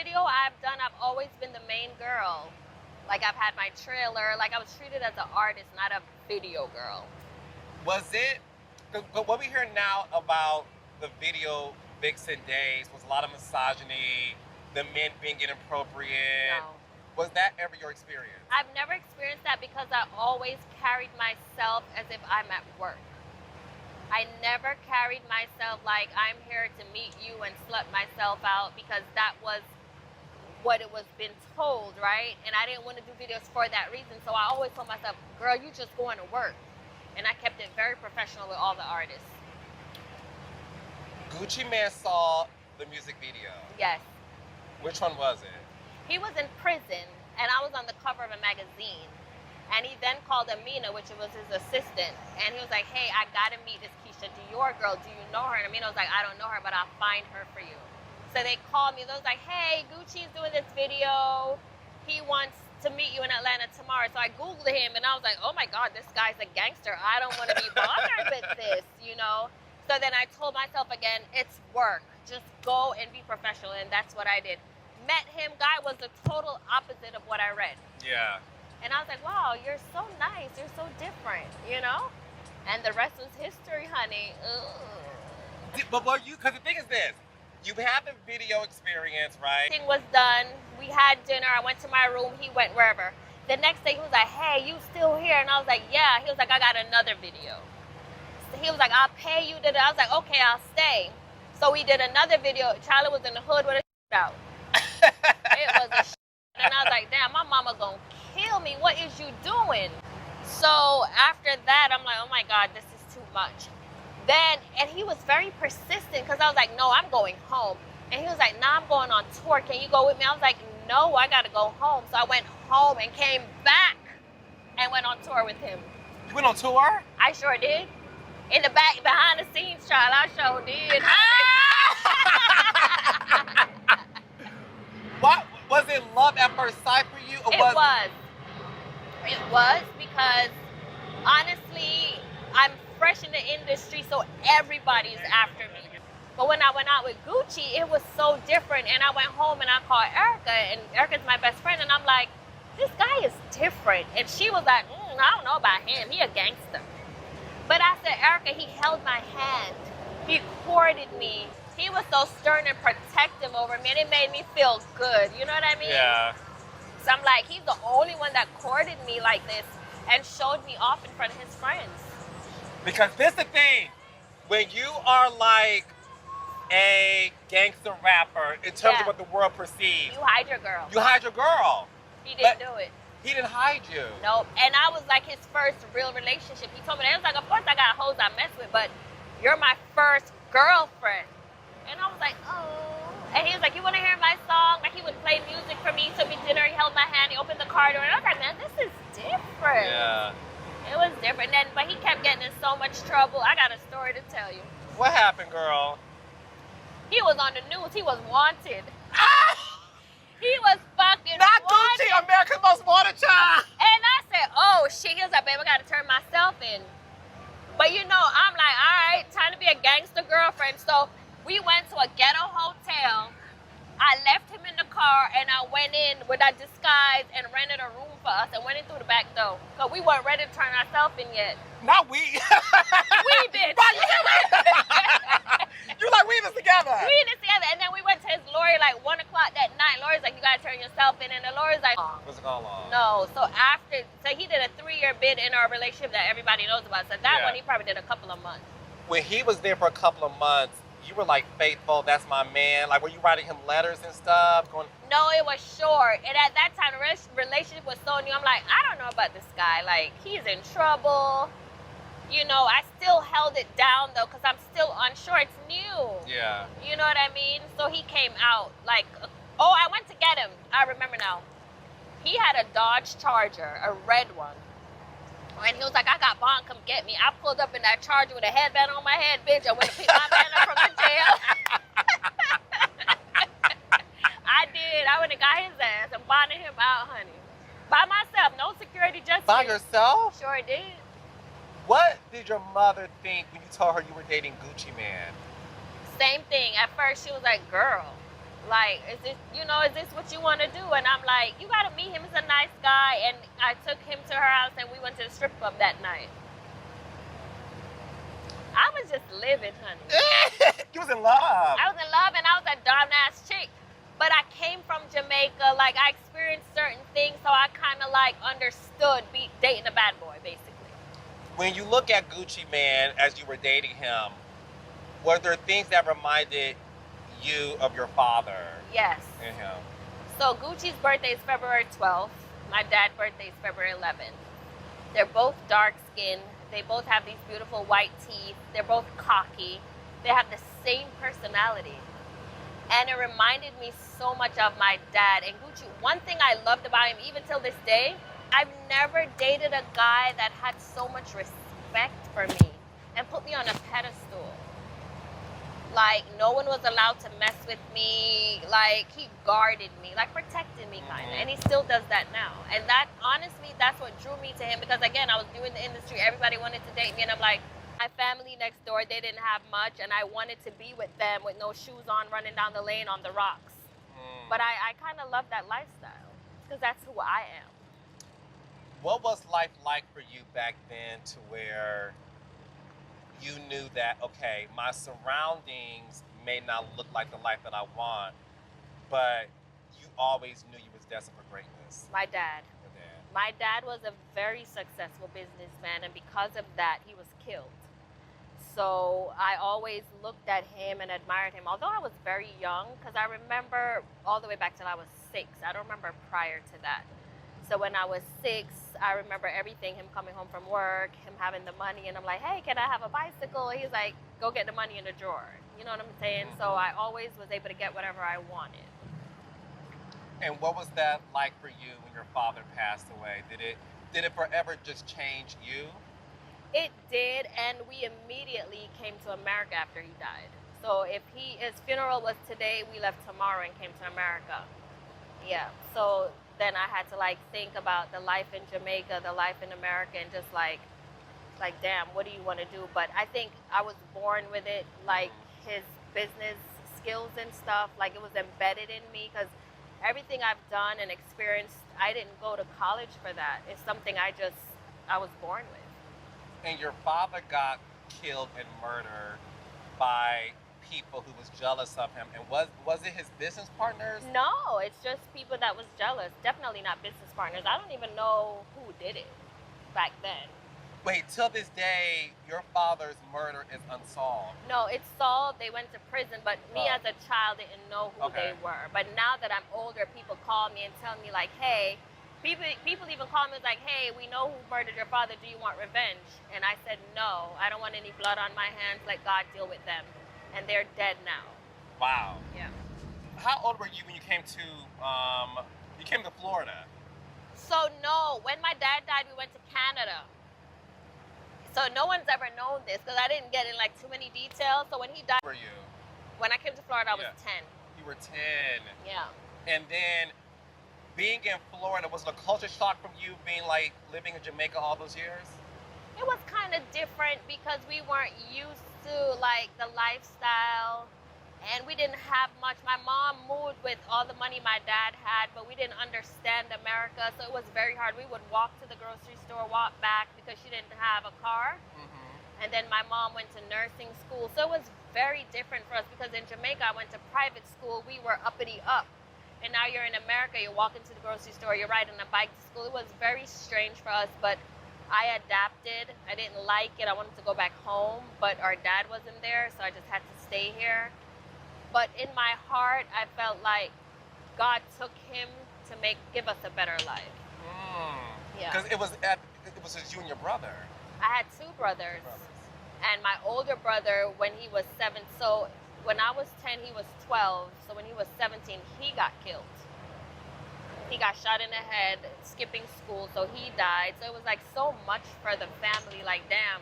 video I've done, I've always been the main girl. Like, I've had my trailer. Like, I was treated as an artist, not a video girl. Was it? But what we hear now about the video Vixen days was a lot of misogyny, the men being inappropriate. No. Was that ever your experience? I've never experienced that because I always carried myself as if I'm at work. I never carried myself like I'm here to meet you and slut myself out, because that was what it was been told, right? And I didn't want to do videos for that reason. So I always told myself, girl, you just going to work. And I kept it very professional with all the artists. Gucci Mane saw the music video. Yes. Which one was it? He was in prison, and I was on the cover of a magazine. And he then called Amina, which was his assistant, and he was like, hey, I gotta meet this Keisha Dior girl. Do you know her? And Amina was like, I don't know her, but I'll find her for you. So they called me. They was like, hey, Gucci's doing this video. He wants to meet you in Atlanta tomorrow. So I Googled him, and I was like, oh my God, this guy's a gangster. I don't want to be bothered with this, you know? So then I told myself again, it's work. Just go and be professional, and that's what I did. Met him, guy was the total opposite of what I read. Yeah. And I was like, wow, you're so nice. You're so different, you know? And the rest was history, honey. Ugh. But were you, because the thing is this, you had the video experience, right? Thing was done. We had dinner. I went to my room. He went wherever. The next day, he was like, hey, you still here? And I was like, yeah. He was like, I got another video. So he was like, I'll pay you. I was like, okay, I'll stay. So we did another video. Charlie was in the hood with a out. It was a and I was like, damn, my mama gonna kill me. What is you doing? So after that, I'm like, oh my God, this is too much. Then, and he was very persistent, because I was like, no, I'm going home. And he was like, nah, I'm going on tour. Can you go with me? I was like, no, I gotta go home. So I went home and came back and went on tour with him. You went on tour? I sure did. In the back, behind the scenes, child, I sure did. What was it? Love at first sight for you? Or It was because honestly, I'm fresh in the industry, so everybody's after me. But when I went out with Gucci, it was so different. And I went home and I called Erica, and Erica's my best friend, and I'm like, this guy is different. And she was like, I don't know about him. He a gangster. But I said, Erica, he held my hand. He courted me. He was so stern and protective over me, and it made me feel good. You know what I mean? Yeah. So I'm like, he's the only one that courted me like this and showed me off in front of his friends. Because this is the thing. When you are like a gangster rapper, in terms of what the world perceives, You hide your girl. you hide your girl. He didn't do it. He didn't hide you. Nope. And I was like his first real relationship. He told me that. He was like, of course I got hoes I mess with, but you're my first girlfriend. And I was like, oh. And he was like, you want to hear my song? Like, he would play music for me. He took me to dinner. He held my hand. He opened the car door. And I was like, man, this is different. Yeah. It was different. But he kept getting in so much trouble. I got a story to tell you. What happened, girl? He was on the news. He was wanted. Ah! He was fucking Not wanted. Gucci, America's Most Wanted child. And I said, oh, shit. He was like, babe, I got to turn myself in. But, you know, I'm like, all right, time to be a gangster girlfriend. So we went to a ghetto hotel. I left him in the car, and I went in with a disguise and rented a room for us and went in through the back door. Because we weren't ready to turn ourselves in yet. Not we. We, bitch. You like we this together. We in this together. And then we went to his lawyer like 1 o'clock that night. Lawyer's like, you got to turn yourself in. And the lawyer's like, What's it called? no. So he did a 3-year bid in our relationship that everybody knows about. So that one, he probably did a couple of months. When he was there for a couple of months, you were like faithful, that's my man. Like, were you writing him letters and stuff? No, it was short. And at that time, the relationship was so new. I'm like, I don't know about this guy. Like, he's in trouble. You know, I still held it down, though, because I'm still unsure. It's new. Yeah. You know what I mean? So he came out like, oh, I went to get him. I remember now. He had a Dodge Charger, a red one. And he was like, I got bond, come get me. I pulled up in that Charger with a headband on my head, bitch. I went to pick my man up from the jail. I did. I went and got his ass and bonded him out, honey. By myself, no security, just By me. yourself? Sure did. What did your mother think when you told her you were dating Gucci Mane? Same thing. At first, she was like, girl, Like, is this what you want to do? And I'm like, you got to meet him. He's a nice guy. And I took him to her house and we went to the strip club that night. I was just living, honey. You was in love. I was in love and I was a dumb-ass chick. But I came from Jamaica. Like, I experienced certain things, so I kind of, like, understood dating a bad boy, basically. When you look at Gucci Man as you were dating him, were there things that reminded you of your father? Yes. And him? So Gucci's birthday is February 12th. My dad's birthday is February 11th. They're both dark-skinned. They both have these beautiful white teeth. They're both cocky. They have the same personality. And it reminded me so much of my dad. And Gucci, one thing I loved about him, even till this day, I've never dated a guy that had so much respect for me and put me on a pedestal. Like, no one was allowed to mess with me. Like, he guarded me, like, protected me, kind of. And he still does that now. And that, honestly, that's what drew me to him. Because, again, I was new in the industry. Everybody wanted to date me. And I'm like, my family next door, they didn't have much. And I wanted to be with them with no shoes on, running down the lane on the rocks. But I kind of love that lifestyle. Because that's who I am. What was life like for you back then to where you knew that, okay, my surroundings may not look like the life that I want, but you always knew you was destined for greatness? My dad. Your dad. My dad was a very successful businessman, and because of that, he was killed. So I always looked at him and admired him, although I was very young, because I remember all the way back till I was 6. I don't remember prior to that. So when I was 6, I remember everything, him coming home from work, him having the money, and I'm like, hey, can I have a bicycle? He's like, go get the money in the drawer. You know what I'm saying? So I always was able to get whatever I wanted. And what was that like for you when your father passed away? Did it forever just change you? It did, and we immediately came to America after he died. So if his funeral was today, we left tomorrow and came to America. Yeah, so then I had to like think about the life in Jamaica, the life in America, and just like damn, what do you want to do? But I think I was born with it, like his business skills and stuff, like it was embedded in me, because everything I've done and experienced, I didn't go to college for that. It's something I was born with. And your father got killed and murdered by people who was jealous of him. And was it his business partners? No, it's just people that was jealous. Definitely not business partners. I don't even know who did it back then. Wait, till this day, your father's murder is unsolved. No, it's solved. They went to prison, but me as a child didn't know who they were. But now that I'm older, people call me and tell me like, hey, people even call me like, hey, we know who murdered your father. Do you want revenge? And I said, no, I don't want any blood on my hands. Let God deal with them. And they're dead now. Wow. Yeah. How old were you when you came to Florida? So no, when my dad died, we went to Canada. So no one's ever known this because I didn't get in like too many details. So when he died, Where were you? When I came to Florida, I was 10. You were 10. Yeah. And then being in Florida, was it a culture shock from you being like living in Jamaica all those years? It was kind of different because we weren't used to like the lifestyle, and we didn't have much. My mom moved with all the money my dad had, but we didn't understand America, so it was very hard. We would walk to the grocery store, walk back because she didn't have a car. And then my mom went to nursing school, so it was very different for us because in Jamaica I went to private school. We were uppity up, and now you're in America. You're walking to the grocery store, you're riding a bike to school. It was very strange for us, but I adapted. I didn't like it. I wanted to go back home, but our dad wasn't there, so I just had to stay here. But in my heart, I felt like God took him to give us a better life. Yeah. Because it was just you and your brother. I had 2 brothers. And my older brother, when he was 7, so when I was 10, he was 12. So when he was 17, he got killed. He got shot in the head, skipping school, so he died. So it was like so much for the family, like, damn,